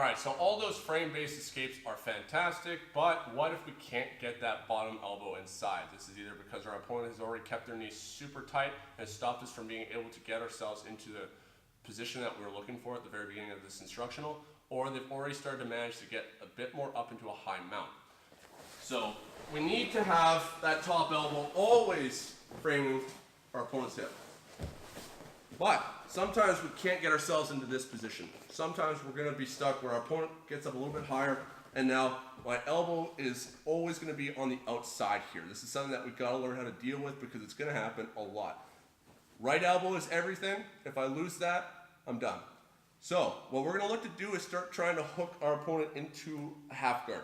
All right, so all those frame-based escapes are fantastic, but what if we can't get that bottom elbow inside? This is either because our opponent has already kept their knees super tight and stopped us from being able to get ourselves into the position that we were looking for at the very beginning of this instructional, or they've already started to manage to get a bit more up into a high mount. So we need to have that top elbow always framing our opponent's hip. But sometimes we can't get ourselves into this position. Sometimes we're going to be stuck where our opponent gets up a little bit higher, and now my elbow is always going to be on the outside here. This is something that we've got to learn how to deal with because it's going to happen a lot. Right elbow is everything. If I lose that, I'm done. So what we're going to look to do is start trying to hook our opponent into a half guard.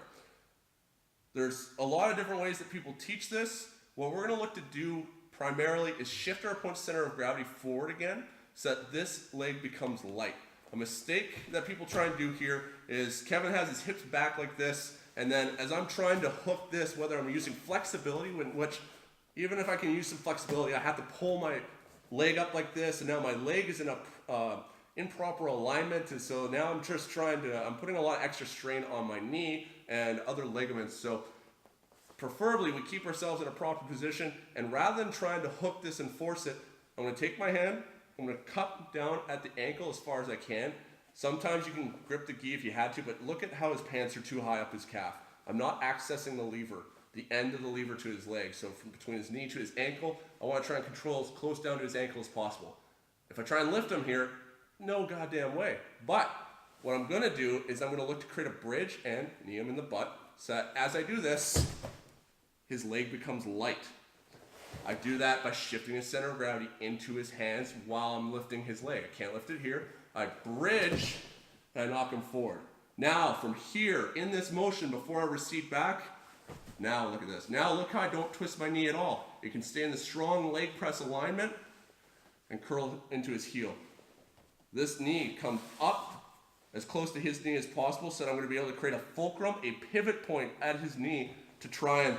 There's a lot of different ways that people teach this. What we're going to look to do primarily is shift our opponent's center of gravity forward again so that this leg becomes light. A mistake that people try and do here is Kevin has his hips back like this, and then as I'm trying to hook this, whether I'm using flexibility, which even if I can use some flexibility, I have to pull my leg up like this, and now my leg is in a improper alignment, and so now I'm just I'm putting a lot of extra strain on my knee and other ligaments. So preferably we keep ourselves in a proper position, and rather than trying to hook this and force it, I'm going to take my hand, I'm going to cut down at the ankle as far as I can. Sometimes you can grip the gi if you had to, but look at how his pants are too high up his calf. I'm not accessing the lever, the end of the lever to his leg. So from between his knee to his ankle, I want to try and control as close down to his ankle as possible. If I try and lift him here, no goddamn way. But what I'm going to do is I'm going to look to create a bridge and knee him in the butt so that as I do this, his leg becomes light. I do that by shifting his center of gravity into his hands while I'm lifting his leg. I can't lift it here. I bridge and I knock him forward. Now from here in this motion before I recede back, now look at this. Now look how I don't twist my knee at all. It can stay in the strong leg press alignment and curl into his heel. This knee comes up as close to his knee as possible, so that I'm going to be able to create a fulcrum, a pivot point at his knee to try and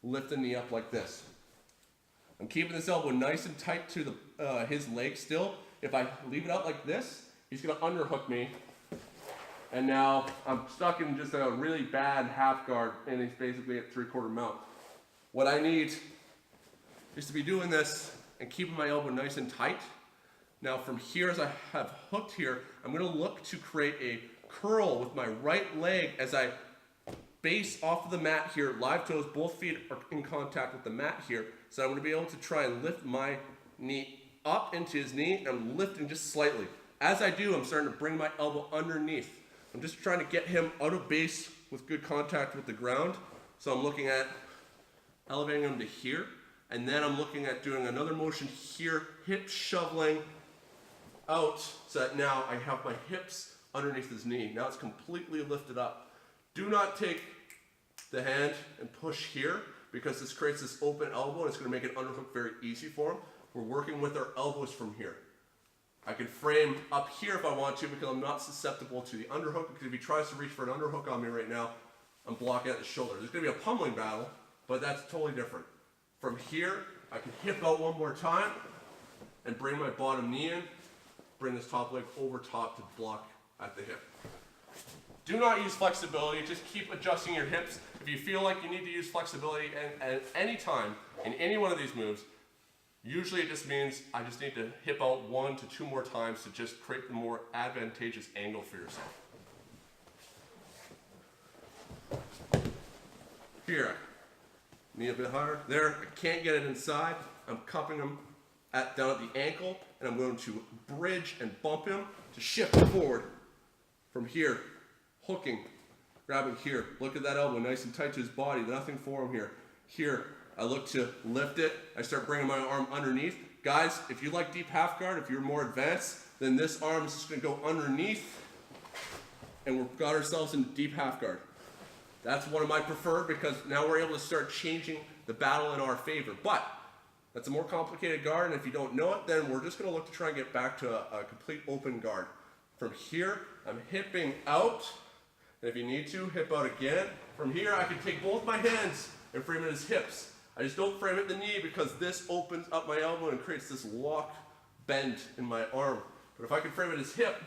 lift the knee up like this. I'm keeping this elbow nice and tight to his leg still. If I leave it out like this, he's going to underhook me. And now I'm stuck in just a really bad half guard, and he's basically at 3/4 mount. What I need is to be doing this and keeping my elbow nice and tight. Now from here, as I have hooked here, I'm going to look to create a curl with my right leg as I base off of the mat here, live toes, both feet are in contact with the mat here. So I'm going to be able to try and lift my knee up into his knee, and I'm lifting just slightly. As I do, I'm starting to bring my elbow underneath. I'm just trying to get him out of base with good contact with the ground. So I'm looking at elevating him to here, and then I'm looking at doing another motion here, hip shoveling out, so that now I have my hips underneath his knee. Now it's completely lifted up. Do not take the hand and push here, because this creates this open elbow and it's going to make an underhook very easy for him. We're working with our elbows from here. I can frame up here if I want to, because I'm not susceptible to the underhook, because if he tries to reach for an underhook on me right now, I'm blocking at the shoulder. There's going to be a pummeling battle, but that's totally different. From here, I can hip out one more time and bring my bottom knee in, bring this top leg over top to block at the hip. Do not use flexibility, just keep adjusting your hips. If you feel like you need to use flexibility at any time in any one of these moves, usually it just means I just need to hip out 1 to 2 more times to just create the more advantageous angle for yourself. Here, knee a bit higher. There, I can't get it inside. I'm cupping him down at the ankle, and I'm going to bridge and bump him to shift forward. From here, hooking, grabbing here. Look at that elbow, nice and tight to his body. Nothing for him here. Here, I look to lift it. I start bringing my arm underneath. Guys, if you like deep half guard, if you're more advanced, then this arm is just going to go underneath, and we've got ourselves into deep half guard. That's one of my preferred, because now we're able to start changing the battle in our favor. But that's a more complicated guard, and if you don't know it, then we're just going to look to try and get back to a complete open guard. From here, I'm hipping out. And if you need to, hip out again. From here, I can take both my hands and frame it as hips. I just don't frame it the knee, because this opens up my elbow and creates this lock bend in my arm. But if I can frame it as hip,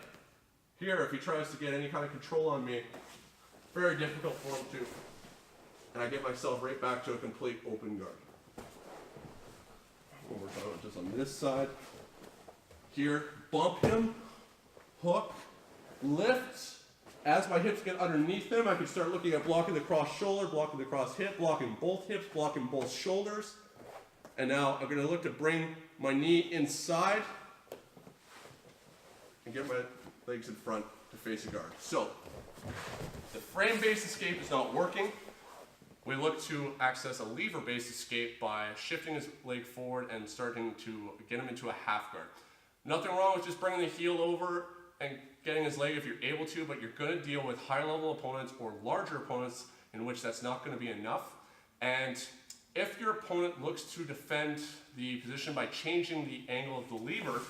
Here, if he tries to get any kind of control on me, very difficult for him to. And I get myself right back to a complete open guard. One more time, just on this side. Here, bump him, hook, lift. As my hips get underneath him, I can start looking at blocking the cross shoulder, blocking the cross hip, blocking both hips, blocking both shoulders. And now I'm going to look to bring my knee inside and get my legs in front to face a guard. So, the frame-based escape is not working. We look to access a lever-based escape by shifting his leg forward and starting to get him into a half guard. Nothing wrong with just bringing the heel over and getting his leg if you're able to, but you're going to deal with high-level opponents or larger opponents in which that's not going to be enough. And if your opponent looks to defend the position by changing the angle of the lever,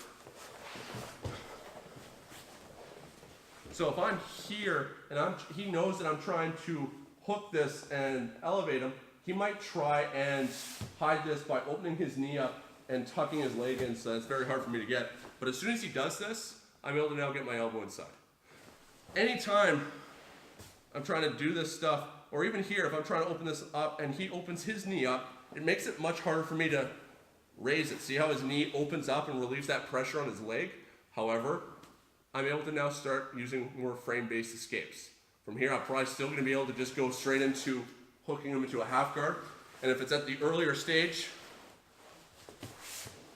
so if I'm here and he knows that I'm trying to hook this and elevate him, he might try and hide this by opening his knee up and tucking his leg in, so it's very hard for me to get. But as soon as he does this, I'm able to now get my elbow inside. Anytime I'm trying to do this stuff, or even here, if I'm trying to open this up and he opens his knee up, it makes it much harder for me to raise it. See how his knee opens up and relieves that pressure on his leg? However, I'm able to now start using more frame-based escapes. From here, I'm probably still going to be able to just go straight into hooking him into a half guard. And if it's at the earlier stage,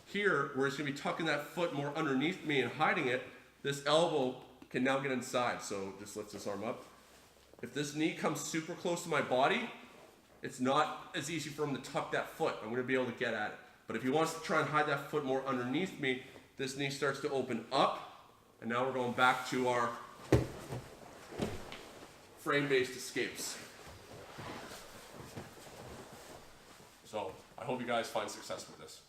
here, where it's going to be tucking that foot more underneath me and hiding it, this elbow can now get inside. So just lift this arm up. If this knee comes super close to my body, it's not as easy for him to tuck that foot. I'm going to be able to get at it. But if he wants to try and hide that foot more underneath me, this knee starts to open up. And now we're going back to our frame-based escapes. So I hope you guys find success with this.